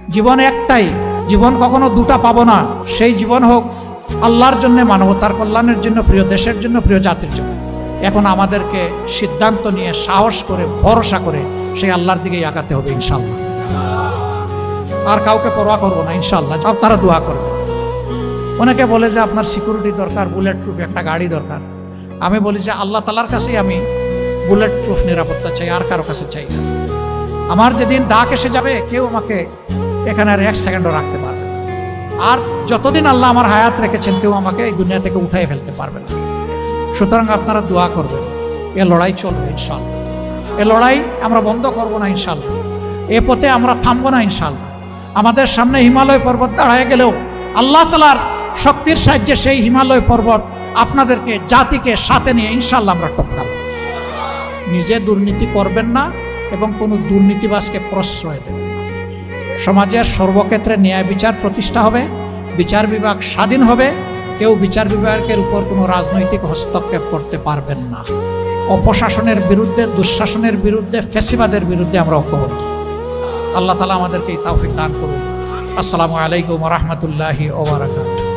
জীবন একটাই, জীবন কখনো দুটা পাবো না। সেই জীবন হোক আল্লাহর জন্য, মানবতার কল্যাণের জন্য, প্রিয় দেশের জন্য, প্রিয় জাতির জন্য। এখন আমাদেরকে সিদ্ধান্ত নিয়ে সাহস করে ভরসা করে সেই আল্লাহর দিকেই আগাতে হবে ইনশাআল্লাহ। আর কাউকে পরোয়া করবো না ইনশাআল্লাহ। আপনারা দোয়া করবেন। অনেকে বলে যে আপনার সিকিউরিটি দরকার, বুলেট প্রুফ একটা গাড়ি দরকার। আমি বলি যে আল্লাহ তাআলার কাছেই আমি বুলেট প্রুফ নিরাপত্তা চাই, আর কারো কাছে চাই না। আমার যেদিন ডাক এসে যাবে কেউ আমাকে এখানে আর এক সেকেন্ডও রাখতে পারবে না। আর যতদিন আল্লাহ আমার হায়াত রেখেছেন কেউ আমাকে এই দুনিয়া থেকে উঠাই ফেলতে পারবে না। সুতরাং আপনারা দোয়া করবেন, এ লড়াই চলবে ইনশাআল্লাহ। এ লড়াই আমরা বন্ধ করব না ইনশাআল্লাহ। এ পথে আমরা থামবো না ইনশাআল্লাহ। আমাদের সামনে হিমালয় পর্বত দাঁড়ায় গেলেও আল্লাহ তাআলার শক্তির সাহায্যে সেই হিমালয় পর্বত আপনাদেরকে, জাতিকে সাথে নিয়ে ইনশাআল্লাহ আমরা টপকাব। নিজে দুর্নীতি করবেন না এবং কোনো দুর্নীতিবাজকে প্রশ্রয় দেবেন না। সমাজের সর্বক্ষেত্রে ন্যায় বিচার প্রতিষ্ঠা হবে, বিচার বিভাগ স্বাধীন হবে। কেউ বিচার বিভাগের উপর কোনো রাজনৈতিক হস্তক্ষেপ করতে পারবেন না। অপশাসনের বিরুদ্ধে, দুঃশাসনের বিরুদ্ধে, ফ্যাসিবাদের বিরুদ্ধে আমরা ঐক্যবদ্ধ। আল্লাহ তাআলা আমাদেরকে এই তৌফিক দান করুন। আসসালামু আলাইকুম ওয়া রাহমাতুল্লাহি ওয়া বারাকাতুহু।